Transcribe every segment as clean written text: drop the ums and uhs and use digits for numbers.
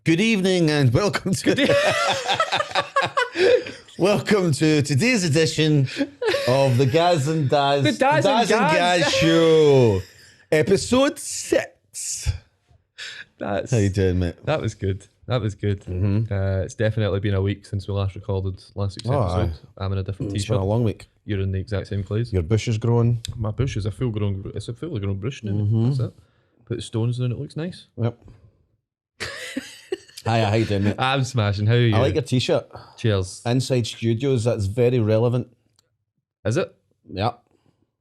Good evening and welcome to welcome to today's edition of the Gaz and Daz The Daz and Gaz. Show, episode 6. How you doing, mate? That was good. It's definitely been a week since we last recorded last week's episode. I'm in a different It's been t-shirt. a long week. You're in the exact same place. Your bush is growing. My bush is a fully grown bush now. That's it. Put the stones in, it looks nice. Yep. Hi, how you doing, mate? I'm smashing. How are you? I like your t-shirt. Cheers. Inside Studios, that's very relevant. Is it? Yeah.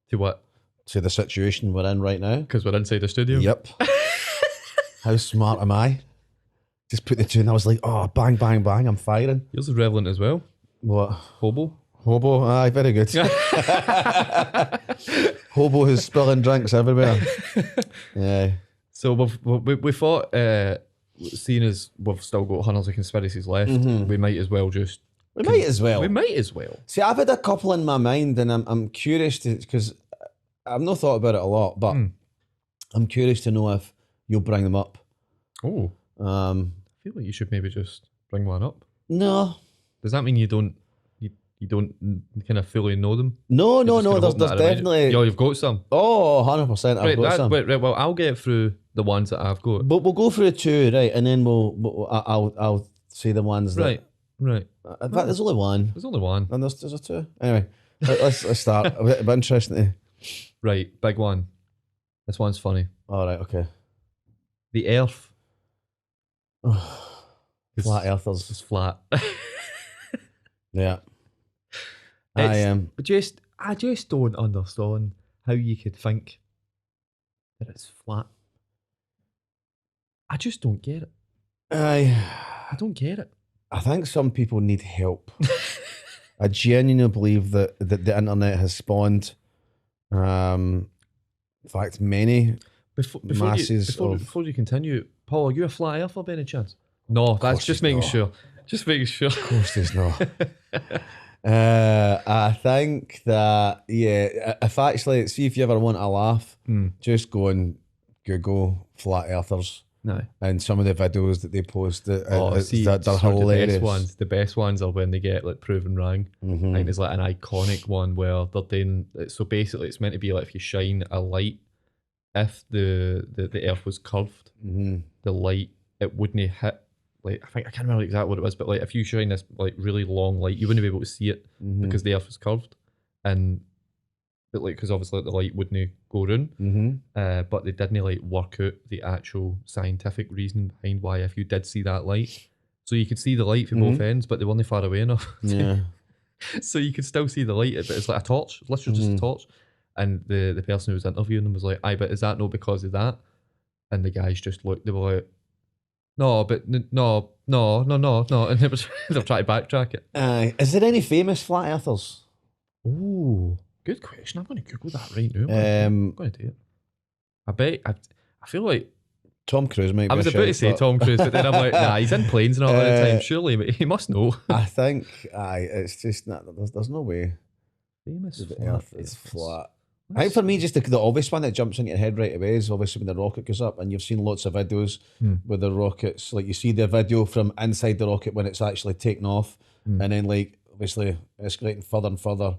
To what? To the situation we're in right now. Because we're inside the studio? Yep. How smart am I? Just put the two and I was like, oh, bang, bang, bang, I'm firing. Yours is relevant as well. What? Hobo? Hobo, aye, very good. Hobo who's spilling drinks everywhere. Yeah. So we thought, seeing as we've still got hundreds of conspiracies left, we might as well just... We might as well. See, I've had a couple in my mind and I'm curious to, because I've not thought about it a lot, but I'm curious to know if you'll bring them up. Oh. I feel like you should maybe just bring one up. No. Does that mean you don't kind of fully know them? No. There's definitely. Yo, you've got some. Oh, 100%. I've got some. Right, well, I'll get through the ones that I've got. But we'll go through two, right, and then I'll say the ones that. Right. In fact, there's only one. There's only one. And there's a two. Anyway, let's start. A bit interesting. Right, big one. This one's funny. All right, okay. The Earth. Flat earthers. It's flat. Yeah. I am. I just don't understand how you could think that it's flat. I just don't get it. I don't get it. I think some people need help. I genuinely believe that the internet has spawned, in fact, many masses before you continue, Paul, are you a flat earther by any chance? No, that's just making sure. Just making sure. Of course there's not. I think that, yeah, if you ever want a laugh, just go and Google flat earthers. No. And some of the videos that they post, they're hilarious. The best ones are when they get like proven wrong. I think there's like an iconic one where they're doing, so basically it's meant to be like if you shine a light, if the earth was curved, the light, it wouldn't hit, like, I can't remember exactly what it was, but like if you shine this like really long light, you wouldn't be able to see it because the earth was curved, but like, because obviously the light wouldn't go round, but they didn't like work out the actual scientific reason behind why if you did see that light, so you could see the light from both ends, but they weren't far away enough. Yeah. So you could still see the light, but it's like a torch, literally just a torch. And the person who was interviewing them was like, "Aye, but is that not because of that?" And the guys just looked. They were like, "No, but no," and they're trying to backtrack it. Is there any famous flat earthers? Oh, good question. I'm going to Google that right now. I'm going to do it. I feel like Tom Cruise might be. I was about to say Tom Cruise, but then I'm like, nah, he's in planes and all the time. Surely he must know. I think, it's just not. There's no way. Famous the Earth is flat. I think for me, just the obvious one that jumps into your head right away is obviously when the rocket goes up, and you've seen lots of videos where the rockets, like you see the video from inside the rocket when it's actually taken off, and then like obviously escalating further and further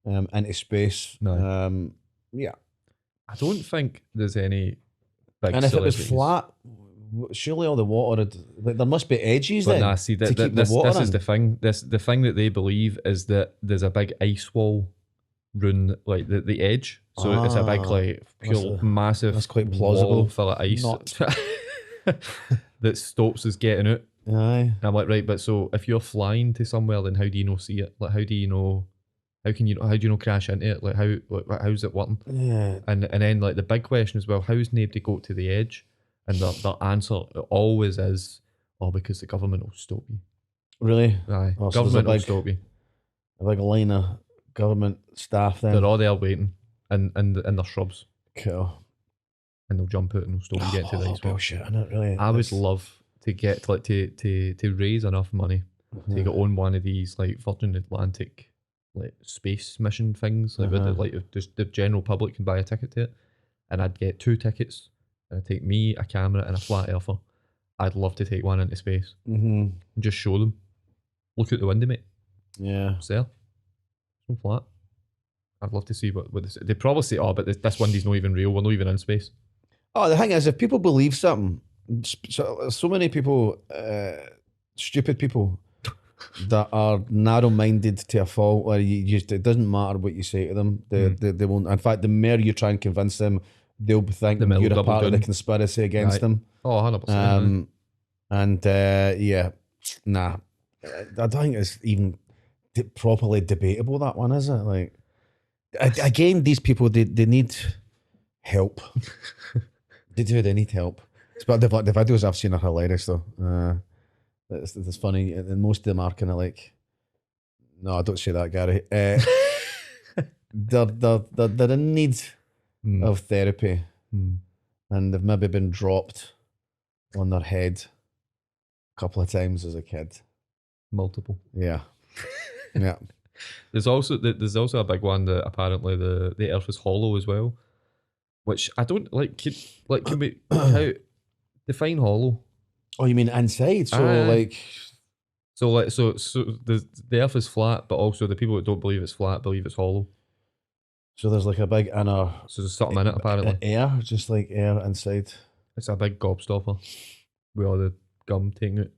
into space. No. Yeah. I don't think there's any big And if it was flat, surely all the water would, there must be edges then. Nah, see, this is the thing. The thing that they believe is that there's a big ice wall run like the edge, so it's a big like pure massive. That's quite plausible. Full of ice that stops us getting out. Aye. And I'm like, right, but so if you're flying to somewhere, then how do you know see it? Like, how do you know crash into it? Like, how's it working? Yeah. And then like the big question as well, how's nobody got to the edge? And the answer always is, because the government will stop you. Really? Aye. So government will stop you. A big line of government staff then. They're all there waiting in their shrubs. Cool. And they'll jump out and they'll stop you getting to the ice wall. Bullshit, isn't it, really? I would love to get to raise enough money to go on one of these like Virgin Atlantic like space mission things, like the general public can buy a ticket to it, and I'd get 2 tickets, and I'd take me, a camera, and a flat earther, I'd love to take one into space Mm-hmm. and just show them. Look out the window, mate. Yeah. Sir, so flat. I'd love to see what this. They probably say, "Oh, but this Wendy's not even real. We're not even in space." Oh, the thing is, if people believe something, so many people, stupid people, that are narrow-minded to a fault, where you just it doesn't matter what you say to them. They won't. In fact, the more you try and convince them, they'll think The middle you're a double part of the down. conspiracy against Right. them. Oh, 100%. And yeah, nah, I don't think it's even properly debatable, that one, is it? Like, again, these people, they need help. They do, they need help. But the videos I've seen are hilarious though. It's funny, and most of them are kind of like, no, don't say that, Gary. They're in need of therapy, and they've maybe been dropped on their head a couple of times as a kid. Multiple. Yeah, yeah. There's also a big one that apparently the Earth is hollow as well, which I don't like. Can we how define hollow? Oh, you mean inside? So the Earth is flat, but also the people that don't believe it's flat believe it's hollow. so there's like a big inner So there's something in it apparently. air, just like air inside. It's a big gobstopper with all the gum taking it.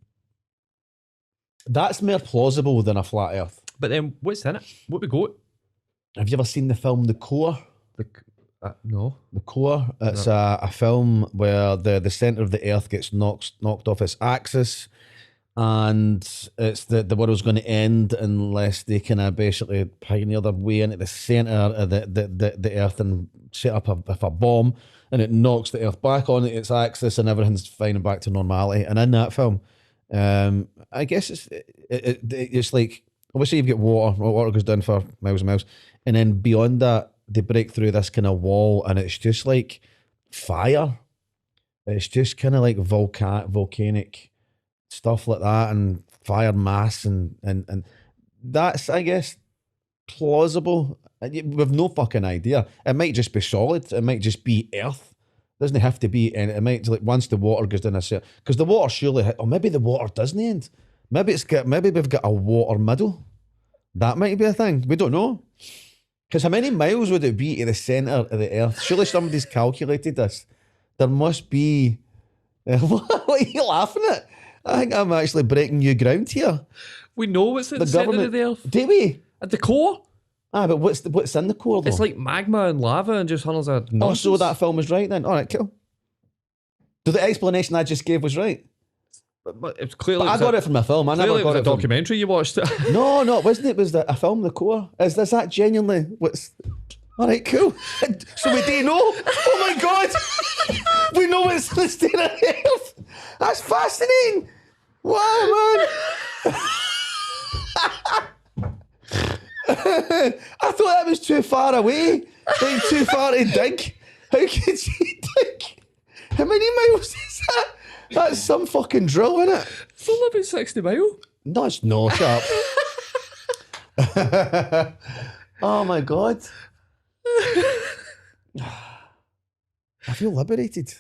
That's more plausible than a flat Earth. But then what's in it? What we got? Have you ever seen the film The Core? No. The Core. It's a film where the center of the Earth gets knocked off its axis, and it's the world's going to end unless they can basically pioneer their way into the center of the Earth and set up a bomb, and it knocks the Earth back on its axis, and everything's fine and back to normality. And in that film, I guess it's like, obviously you've got water goes down for miles and miles, and then beyond that they break through this kind of wall, and it's just like fire. It's just kind of like volcanic stuff like that, and fire mass, and that's, I guess, plausible. We've no fucking idea. It might just be solid. It might just be Earth. It doesn't have to be, and it might, like, once the water goes down a certain, because the water surely, or maybe the water doesn't end. Maybe we've got a water middle. That might be a thing. We don't know. Because how many miles would it be to the centre of the Earth? Surely somebody's calculated this. There must be. What are you laughing at? I think I'm actually breaking new ground here. We know what's in the centre of the Earth. Do we? At the core? But what's in the core though? It's like magma and lava and just hundreds of nonsense. Oh, so that film was right then. All right, cool. So the explanation I just gave was right. But it's clearly. But I got it from a film. I never got it it from a documentary you watched. No, it wasn't. It was a film, The Core. Is that genuinely what's? All right, cool. So we do know. Oh my god, we know it's the state of Earth. That's fascinating. Wow, man. I thought that was too far away, like too far to dig. How could you dig? How many miles is that? That's some fucking drill, isn't it? It's only about 60 miles. No, it's not. Shut up. Oh my god. I feel liberated.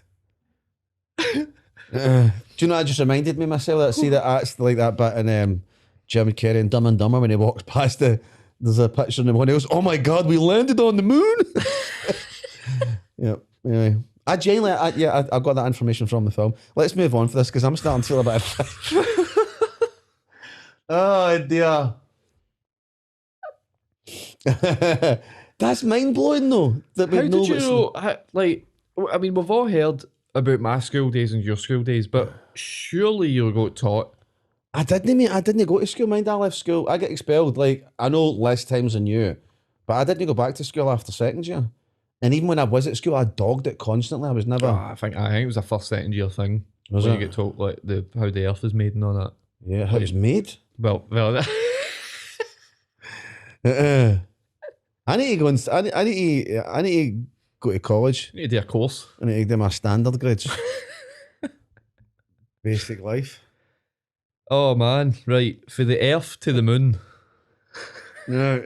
Do you know, that just reminded me myself that, see, that's like that bit in Jim Carrey and Dumb and Dumber when he walks past there's a picture in the one else. Oh my god, we landed on the moon. Yeah. Anyway, I got that information from the film. Let's move on for this because I'm starting to feel a bit. Oh dear. That's mind blowing though. That we How know did you know? I mean, we've all heard about my school days and your school days, but surely you got taught. I didn't go to school. Mind, I left school. I get expelled. Like, I know less times than you, but I didn't go back to school after second year. And even when I was at school, I dogged it constantly. I was never. I think it was a first second year thing. Was when it? you get taught like how the Earth is made and all that. Yeah, how it's made. Well. I need to go and I need to go to college. You need to do a course. I need to do my standard grades. Basic life. Oh man, right. For the Earth to the moon. No.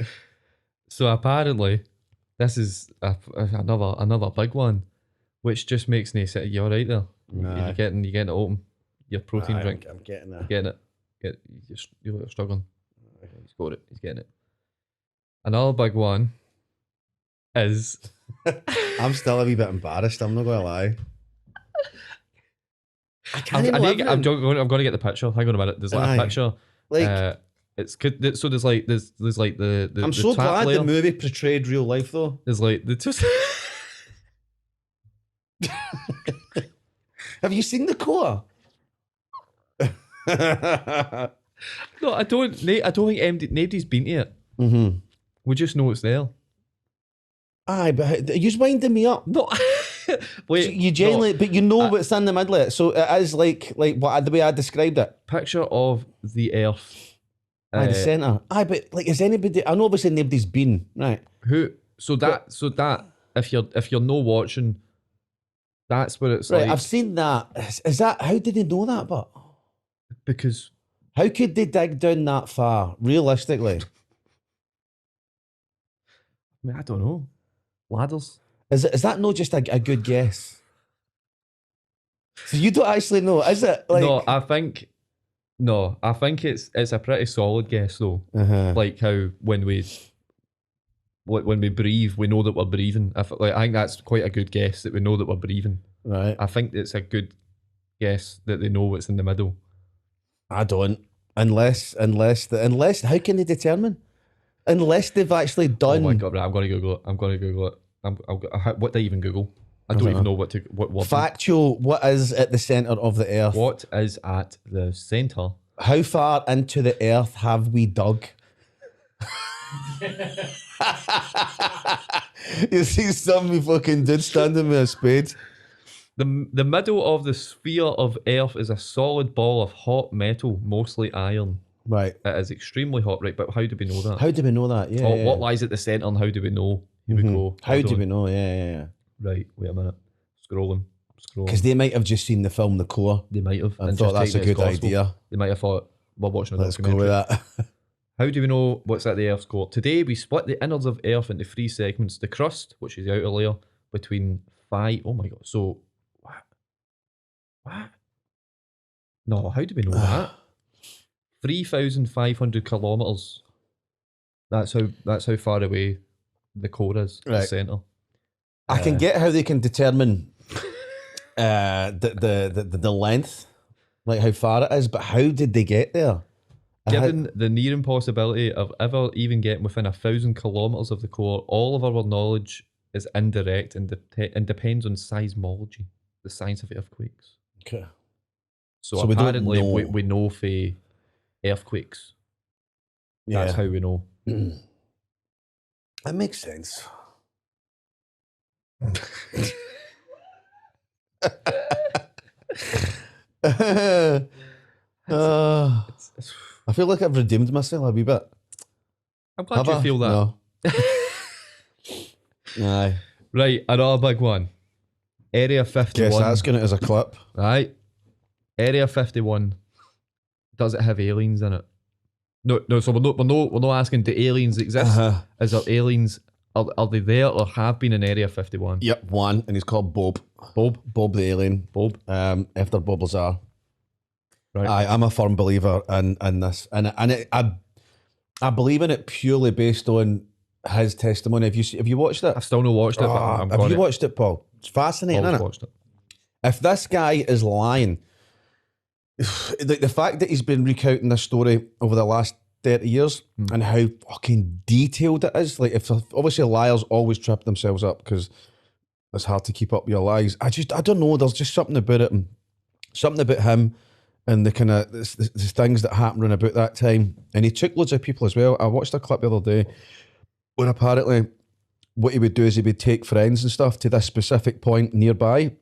So apparently, this is another big one, which just makes me say, "You all right there? Nah. You're getting it open. your protein drink. I'm getting that. Getting it. You're struggling. He's got it. He's getting it. Another big one is... I'm still a wee bit embarrassed, I'm not going to lie. I'm going to get the picture. Hang on a minute. There's like a picture. Like... it's good. So there's like the I'm so glad the movie portrayed real life though. There's like the two... Have you seen the core? No, I don't think nobody's been to it. Mm-hmm. We just know it's there. Aye, but you're winding me up. No, wait. You genuinely, but you know what's in the middle of it. So it is like what the way I described it. Picture of the Earth. Aye, the centre. Aye, but like, is anybody? I know obviously nobody's been right. Who? So that if you're no watching, that's what it's right, like. I've seen that. Is that how did they know that? But because how could they dig down that far? Realistically, I mean, I don't know. Ladders. Is that not just a good guess? So you don't actually know, is it? Like, no, I think it's a pretty solid guess though. Like how when we breathe, we know that we're breathing. I think that's quite a good guess that we know that we're breathing. Right. I think it's a good guess that they know what's in the middle. I don't. Unless how can they determine? Unless they've actually done. Oh my god! Right, I'm going to Google it. What do I even Google? I don't even know what word. Factual. What is at the center of the Earth? What is at the center? How far into the Earth have we dug? You see some fucking dude standing with a spade. The middle of the sphere of Earth is a solid ball of hot metal, mostly iron. Right. It is extremely hot, right? But how do we know that? How do we know that? Yeah. What lies at the centre and how do we know? Here we go. How do we know? Yeah. Right, wait a minute. Scrolling. Because they might have just seen the film The Core. They might have. And thought that's a good idea. They might have thought, we're watching a Let's documentary. go with that. How do we know what's at the Earth's core? Today, we split the innards of Earth into 3 segments. The crust, which is the outer layer, between 5... Oh my god. So, what? No, how do we know that? 3,500 kilometres. That's how far away the core is, the centre. I can get how they can determine the length, like how far it is, but how did they get there? Given the near impossibility of ever even getting within 1,000 kilometres of the core, all of our knowledge is indirect and depends on seismology, the science of earthquakes. Okay. So apparently we know for earthquakes. Yeah. That's how we know. That makes sense. I feel like I've redeemed myself a wee bit. I'm glad you feel that. No. Aye. Right, another big one. Area 51. Guess that's going as a clip. Right. Area 51. Does it have aliens in it? No. So we're not asking, do aliens exist? Is there aliens? Are they there or have been in Area 51? Yep, one, and he's called Bob. Bob the alien. Bob. After Bob Lazar. Right. I'm a firm believer in this, and I believe in it purely based on his testimony. Have you watched it? I've still not watched it. But have you watched it, Paul? It's fascinating, isn't it? Watched it. If this guy is lying, the fact that he's been recounting this story over the last 30 years and how fucking detailed it is. Like, if obviously liars always trip themselves up because it's hard to keep up your lies. I don't know. There's just something about it, something about him and the kind of the things that happened around about that time. And he took loads of people as well. I watched a clip the other day where apparently what he would do is he would take friends and stuff to this specific point nearby,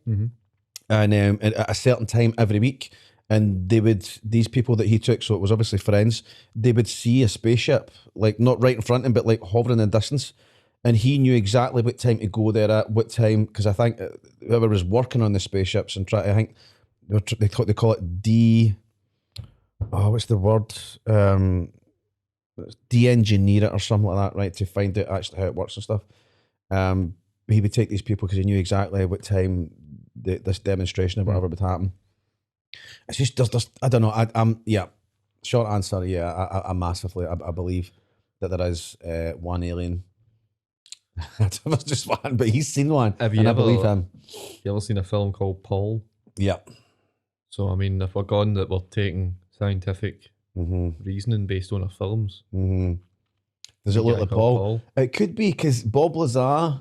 and at a certain time every week. And these people that he took, so it was obviously friends, they would see a spaceship, like not right in front of him, but like hovering in distance. And he knew exactly what time to go there at, what time, because I think whoever was working on the spaceships and they call it what's the word? De-engineer it or something like that, right? To find out actually how it works and stuff. He would take these people because he knew exactly what time this demonstration or whatever would happen. It's just there's I don't know. I'm yeah. Short answer, yeah. I massively I believe that there is one alien. There's just one, but he's seen one, Have you and I ever believe him. you ever seen a film called Paul? Yeah. So I mean, if we're gone that we're taking scientific Mm-hmm. reasoning based on our films, Mm-hmm. Does it a look guy like called Paul? It could be because Bob Lazar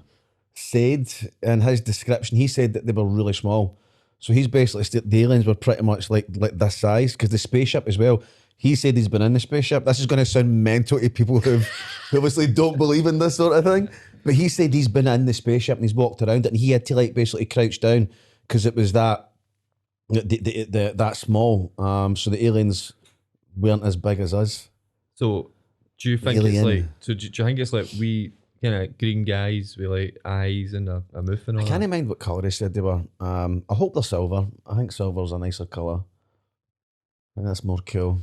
said in his description, he said that they were really small. So he's basically the aliens were pretty much like this size because the spaceship as well. He said he's been in the spaceship. This is going to sound mental to people who obviously don't believe in this sort of thing. But he said he's been in the spaceship and he's walked around it, and he had to like basically crouch down because it was that that small. So the aliens weren't as big as us. So do you think Alien. it's like? So do you think it's like we kind of green guys with like eyes and a mouth and all I that? can't mind what colour they said they were. I hope they're silver. I think silver's a nicer colour. I think that's more cool.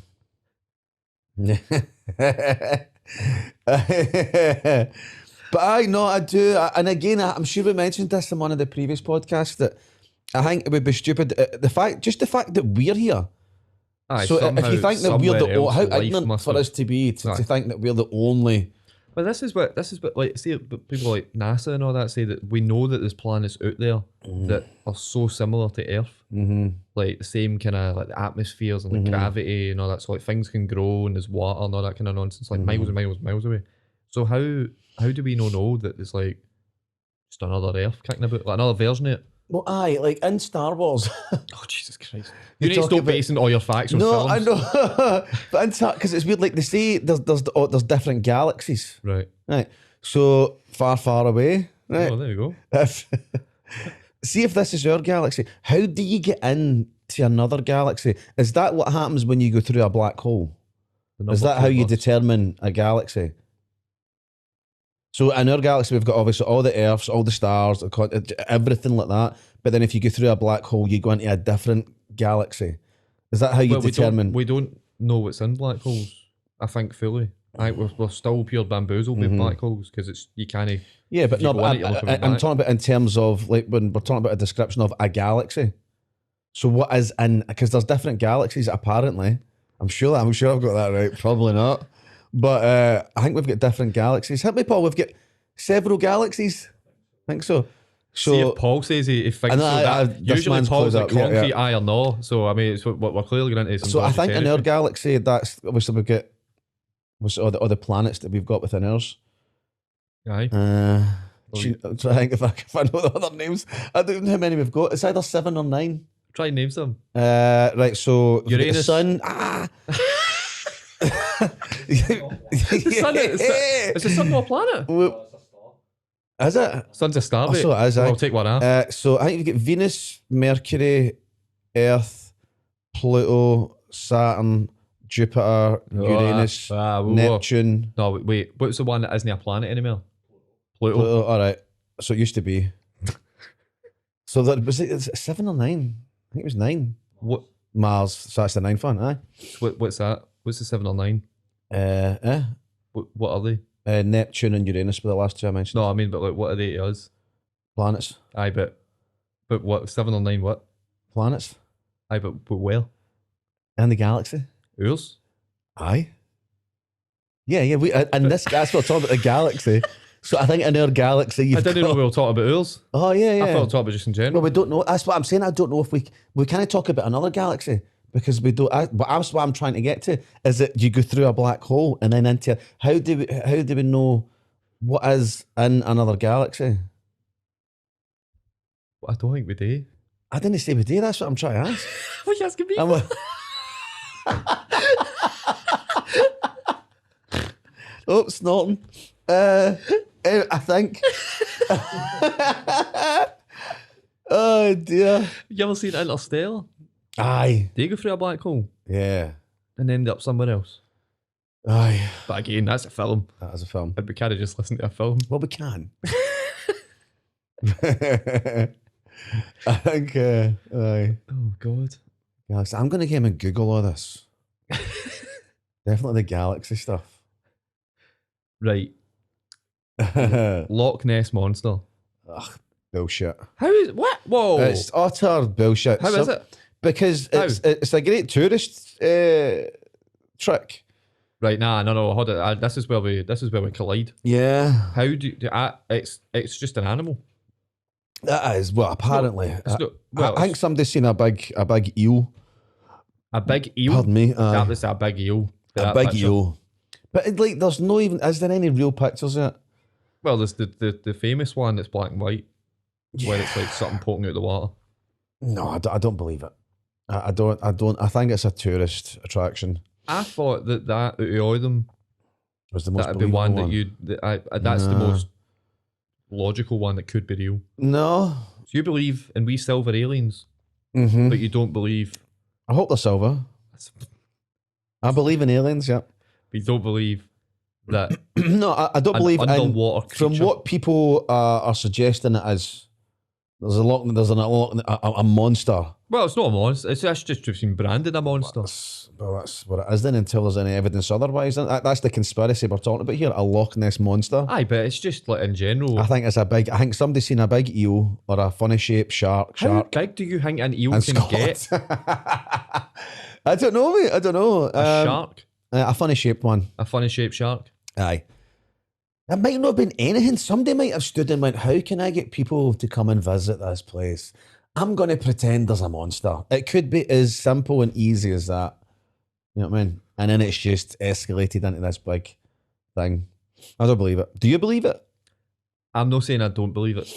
But I do. And again, I'm sure we mentioned this in one of the previous podcasts that I think it would be stupid. The fact that we're here. Aye, So if you think that we're somewhere else how life ignorant must for have- us to be to Aye. think that we're the only. But this is what like see people like NASA and all that say that we know that there's planets out there that are so similar to Earth, like the same kind of like the atmospheres and like gravity and all that. So like things can grow and there's water and all that kind of nonsense, like miles and miles and miles away. So how do we know that there's like just another Earth kicking about, like another version of it? Well, aye, like in Star Wars. Oh Jesus Christ! You need to talk stop about- basing all your facts on No, films. I know, but because it's weird. Like they say, there's different galaxies, Right. right? So far away, right? Oh, there you go. If, see if this is our galaxy. How do you get into another galaxy? Is that what happens when you go through a black hole? The Is number that how two you bus. determine a galaxy? So in our galaxy, we've got obviously all the Earths, all the stars, everything like that. But then if you go through a black hole, you go into a different galaxy. Is that how you Well, determine? we don't know what's in black holes. I think fully. I think we're still pure bamboozled with black holes because it's you can't. Yeah, but if you no, go but in it, you're looking I'm back. talking about in terms of like when we're talking about a description of a galaxy. So what is in? Because there's different galaxies apparently. I'm sure I've got that right. Probably not, but I think we've got different galaxies. Help me, Paul. We've got several galaxies. I think so. So See if Paul says he thinks I know, so. this Usually man's Paul's clued like up, yeah, concrete yeah. aye or no. So I mean, it's we're clearly going into some. So I dodgy think in our territory. galaxy, that's obviously we've got all the planets that we've got within ours. Aye. I'm trying to think if I know the other names. I don't know how many we've got. It's either 7 or 9. Try and name some. Right, so we've got the Uranus. sun. The sun is the sun not a planet? Is it? Sun's a star. Oh, mate. so it is, Well, aye. I'll take one off. So I think you've got Venus, Mercury, Earth, Pluto, Saturn, Jupiter, Uranus, whoa. Neptune. No, wait. What's the one that isn't a planet anymore? Pluto. Pluto. All right. So it used to be. So that was it 7 or 9? I think it was 9. What? Mars. So that's the 9th one, aye. What's that? What's the 7 or 9? What are they? Neptune and Uranus were the last two I mentioned. No, I mean, but like, what are they to us? Planets. Aye, but what? 7 or 9? What? Planets. Aye, but where? And the galaxy. Yours? Aye. Yeah. And that's what we're talking about, the galaxy. So I think in our galaxy, you've I didn't got... know we were talking about yours. Oh, yeah. I thought we were talking about just in general. Well, we don't know. That's what I'm saying. I don't know if we can't talk about another galaxy because we don't. But that's what I'm trying to get to is that you go through a black hole and then into how do we know what is in another galaxy? I don't think we do. I didn't say we do. That's what I'm trying to ask. What are you asking me? I'm like, oh, snorting. I think. Oh dear. You ever seen Interstellar? Aye. Do you go through a black hole Yeah. and end up somewhere else? Aye. But again, that's a film. That is a film. And we can't just listen to a film. Well, we can. I think. Aye. Oh God. Galaxy. I'm going to get him and Google all this. Definitely the galaxy stuff. Right. Ugh, Loch Ness monster. bullshit. How is what? Whoa. It's utter bullshit. How is it? because it's a great tourist trick. Right, no. Hold it. This is where we collide. Yeah. How it's just an animal. That is apparently. I think somebody's seen a big eel. A big eel. Pardon me. That was a big eel. A big eel. But there's no even. Is there any real pictures of it? Well, there's the famous one that's black and white, where it's like something poking out the water. No, I don't believe it. I don't. I think it's a tourist attraction. I thought that out of all of them was the most that'd be one that's the most logical one that could be real. No. So you believe in we silver aliens, but you don't believe. I hope they're silver. I believe in aliens. Yeah. But you don't believe that. No, I don't believe underwater in. From what people are suggesting, it is. There's a monster. Well, it's not a monster. It's just been branded a monster. That's what it is then, until there's any evidence otherwise. That's the conspiracy we're talking about here, a Loch Ness monster. Aye, but it's just like in general. I think somebody's seen a big eel or a funny shaped shark. How big do you think an eel can get? I don't know, mate. I don't know. A shark? A funny shaped one. A funny shaped shark? Aye. It might not have been anything. Somebody might have stood and went, how can I get people to come and visit this place? I'm going to pretend there's a monster. It could be as simple and easy as that. You know what I mean? And then it's just escalated into this big thing. I don't believe it. Do you believe it? I'm not saying I don't believe it.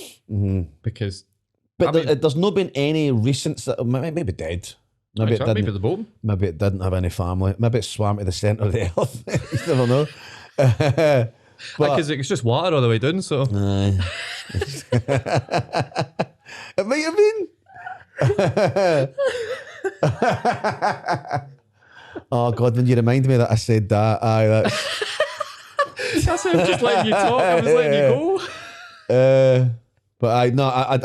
Because... But there's not been any recent... Maybe it did. Maybe the boat. Maybe it didn't have any family. Maybe it swam to the centre of the earth. You never know. Because it's just water all the way down, so... It might have been. Oh God, when you remind me that I said that, that's how I'm just letting you talk. I was letting you go. But I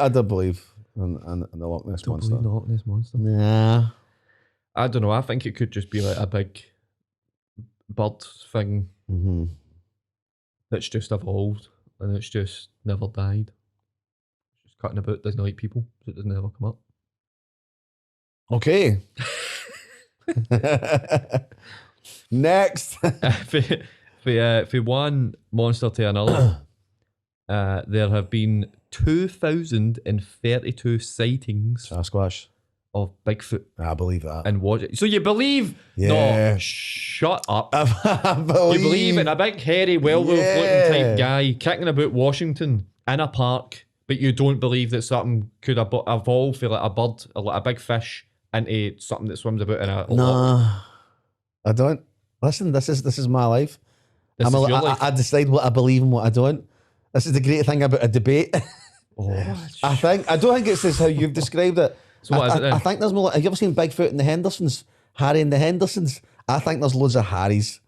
don't believe in the Loch Ness monster. Believe the Loch Ness monster? Nah. I don't know. I think it could just be like a big bird thing that's just evolved and it's just never died. It's just cutting about, doesn't like people, so it doesn't ever come up. Okay. Next. For one monster to another, there have been 2,032 sightings Sasquatch of Bigfoot. I believe that. And watch it. So you believe? Yeah. No, shut up. I You believe in a big, hairy, werewolf-looking type guy kicking about Washington in a park, but you don't believe that something could evolve for like a bird or like a big fish into something that swims about in a lake? I don't. Listen, this is my life. Life. I decide what I believe and what I don't. This is the great thing about a debate. I don't think it's as how you've described it. So what is it then? I think there's more. Have you ever seen Bigfoot and the Hendersons? Harry and the Hendersons? I think there's loads of Harrys,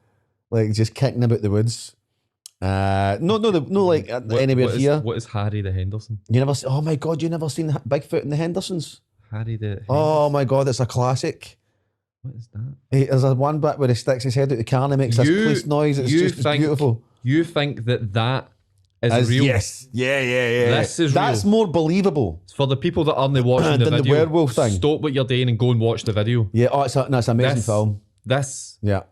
like just kicking about the woods. Anywhere here. What is Harry the Henderson? You never? Oh my God! You never seen Bigfoot and the Hendersons? Harry the Henderson. Oh my God! It's a classic. What is that? There's a one bit where he sticks his head out the car and he makes this police noise. It's beautiful. You think that is real? Yes. Yeah. This is That's real. more believable. For the people that aren't watching the than video, the werewolf thing. Stop what you're doing and go and watch the video. Yeah, it's an amazing film. This is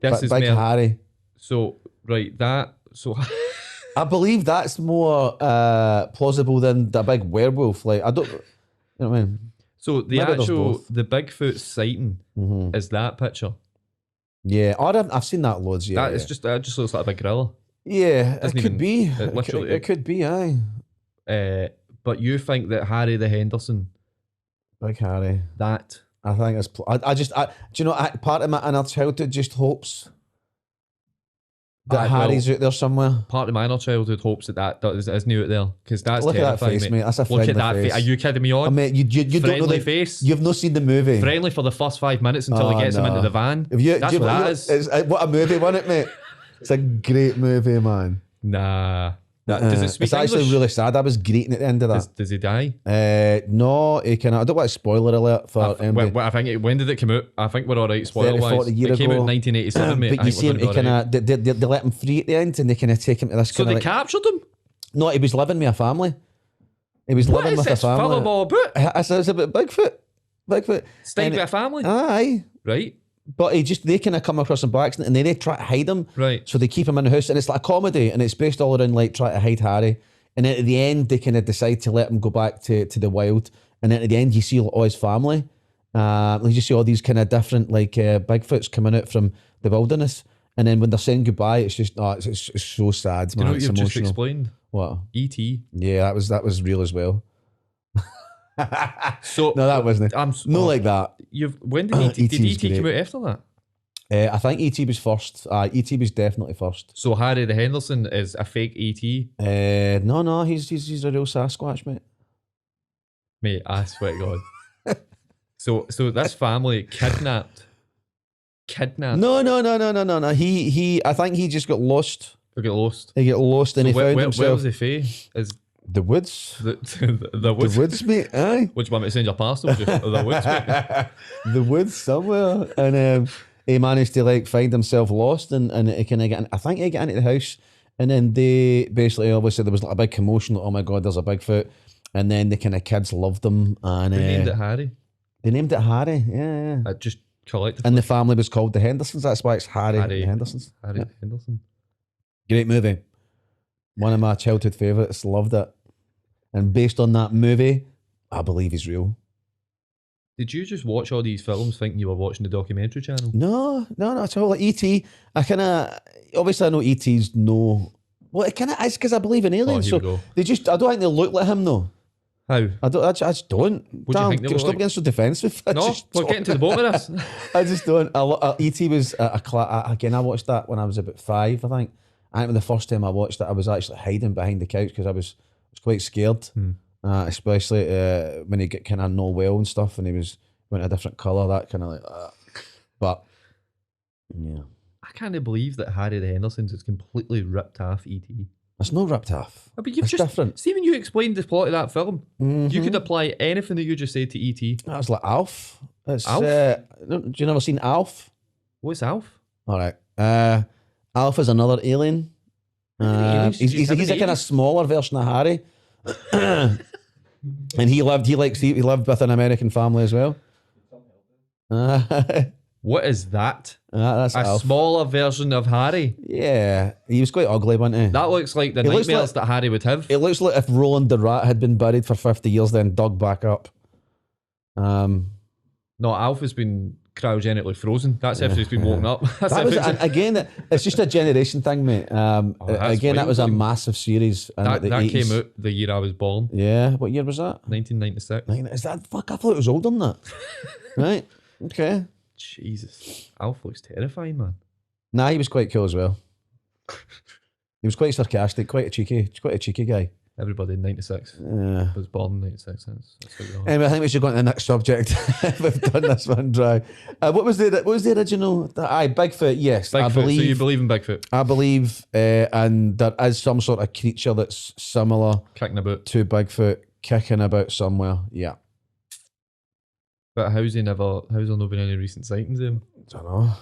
Big more, Harry. So I believe that's more plausible than the big werewolf. Like I don't, you know what I mean. So the Bigfoot sighting is that picture. Yeah, I've seen that loads. Yeah, that just looks like a big gorilla. Yeah, it could be. It could be. Aye. But you think that Harry the Henderson, Big Harry, that I think it's. Do you know? Part of my inner childhood just hopes that Harry's out there somewhere. Part of my inner childhood hopes that is new out there because that's look at that face, mate. That's a friendly face. Look at that face. Are you kidding me on? I mean, you don't know the face. You've not seen the movie. Friendly for the first 5 minutes until he gets him into the van. That's what that is. What a movie, wasn't it, mate? It's a great movie, man. Nah. Does it speak It's actually English? really sad. I was greeting at the end of that. Does he die? No, he can. I don't want a spoiler alert for. When did it come out? I think we're all right. Spoiler wise, 40 years it came ago. out in 1987, mate. But you see him, he kind of they let him free at the end, and they kind of take him to this. So they captured him. No, he was living with a family. He was living with a family. Film all about? It's about Bigfoot. Bigfoot. Stayed And with a family, Aye. right? But they kind of come across him by accident and then they try to hide him. Right. So they keep him in the house and it's like a comedy and it's based all around like trying to hide Harry. And then at the end, they kind of decide to let him go back to the wild. And then at the end, you see all his family. You just see all these kind of different like Bigfoots coming out from the wilderness. And then when they're saying goodbye, it's just, it's so sad. Do you know what you've just explained? What? E.T. Yeah, that was real as well. So no, that wasn't it. Like that. When did E.T. did E.T. come out after that? I think E.T. was first. E.T. was definitely first. So Harry the Henderson is a fake E.T. No, he's a real Sasquatch, mate. Mate, I swear to God. So this family kidnapped. No. He. I think he just got lost. They get lost. He got lost and he found himself. Where was he fae? Is the woods? The woods. The woods, mate. Aye. Which one to send your parcel? Just the woods, mate. The woods somewhere, and he managed to like find himself lost, and he kind of get. I think he got into the house, and then they basically obviously there was like a big commotion. Like, oh my God, there's a Bigfoot, and then the kind of kids loved him, and they named it Harry. They named it Harry. Yeah. Just collectively. And the family was called the Hendersons. That's why it's Harry the Hendersons. Harry the Henderson. Great movie. One of my childhood favourites. Loved it. And based on that movie, I believe he's real. Did you just watch all these films thinking you were watching the documentary channel? No, not at all. Like E.T., I kind of, obviously I know E.T.'s no, well, it kind of is because I believe in aliens. So I don't think they look like him though. How? I just don't. What do you think they look stop like? getting so defensive. No, we're getting to the bottom of this. I just don't. E.T. was again, I watched that when I was about 5, I think. I think the first time I watched it, I was actually hiding behind the couch because I was quite scared, especially when he get kind of no well and stuff, and he went a different colour, that kind of like. But yeah, I can't believe that Harry the Hendersons is completely ripped off E.T. It's not ripped off. But you've just different. See, when you explained the plot of that film, you could apply anything that you just said to E.T. That was like Alf. It's, Alf? Do you never seen Alf? What's Alf? All right. Alf is another alien. He's a kind of smaller version of Harry, and he lived with an American family as well. What is that? That's a Alf. Smaller version of Harry. Yeah, he was quite ugly, wasn't he? That looks like the nightmares that Harry would have. It looks like if Roland the rat had been buried for 50 years, then dug back up. No, Alf has been cryogenically frozen. That's if he's been woken up. Again, it's just a generation thing, mate. That was a massive series. That came out the year I was born. Yeah, what year was that? 1996. Is that fuck? I thought it was older than that. Right? Okay. Jesus, Alf looks terrifying, man. Nah, he was quite cool as well. He was quite sarcastic, quite a cheeky guy. Everybody in 96 was born in 96. Anyway, I think we should go on to the next subject. We've done this one dry. What was the original? Bigfoot. Yes, Bigfoot. I believe. So you believe in Bigfoot? I believe, and there is some sort of creature that's similar kicking about to Bigfoot, kicking about somewhere. Yeah. But how's there not been any recent sightings of him? I don't know.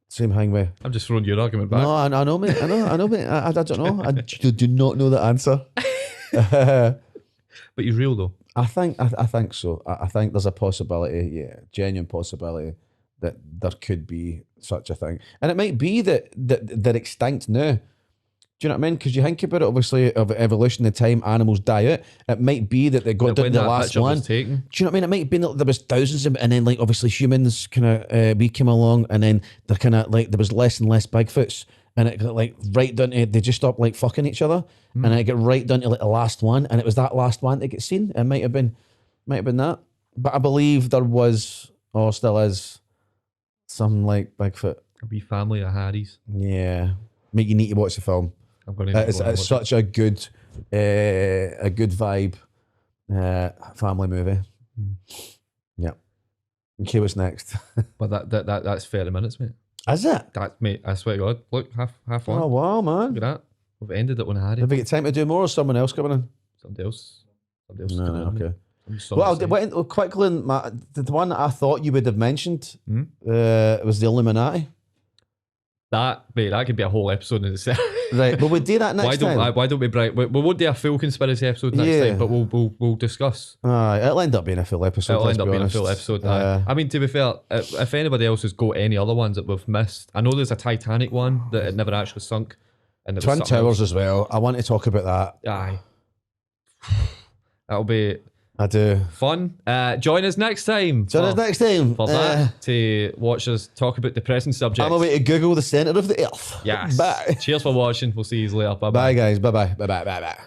Same thing with. I'm just throwing your argument back. No, I know, mate. I know, mate. I don't know. I do not know the answer. But he's real though. I think so. I think there's a possibility, genuine possibility that there could be such a thing, and it might be that they're extinct now. Do you know what I mean? Because you think about it, obviously, of evolution, the time animals die out, it might be that they got down to the last one. Do you know what I mean? It might be that there was thousands of them, and then like obviously humans kind of we came along, and then they're kind of like there was less and less Bigfoots, and it got like right down to they just stopped like fucking each other, and it got right down to like the last one, and it was that last one that gets seen. It might have been that, but I believe there was or still is something like Bigfoot. A wee family of Harrys. Yeah, mate, you need to watch the film. I'm going to. It's such a good vibe family movie. Yeah. Okay, what's next? But that's 30 minutes, mate. Is it? Mate, I swear to God. Look, half one. Oh wow, man! Look at that. We've ended it on Harry. Have we got time to do more, or someone else coming in? Somebody else. No, okay. Well, quickly, the one that I thought you would have mentioned was the Illuminati. That could be a whole episode in itself. Right, but we'll do that next time. Why don't we we won't do a full conspiracy episode next time, but we'll discuss. It'll end up being a full episode. It'll end up being a full episode. I mean, to be fair, if anybody else has got any other ones that we've missed, I know there's a Titanic one that it never actually sunk. And Twin Towers as well. I want to talk about that. Aye. That'll be fun. Join us next time. For that, to watch us talk about depressing subjects. I'm away to Google the centre of the earth. Yes. Bye. Cheers for watching. We'll see you later. Bye guys. Bye.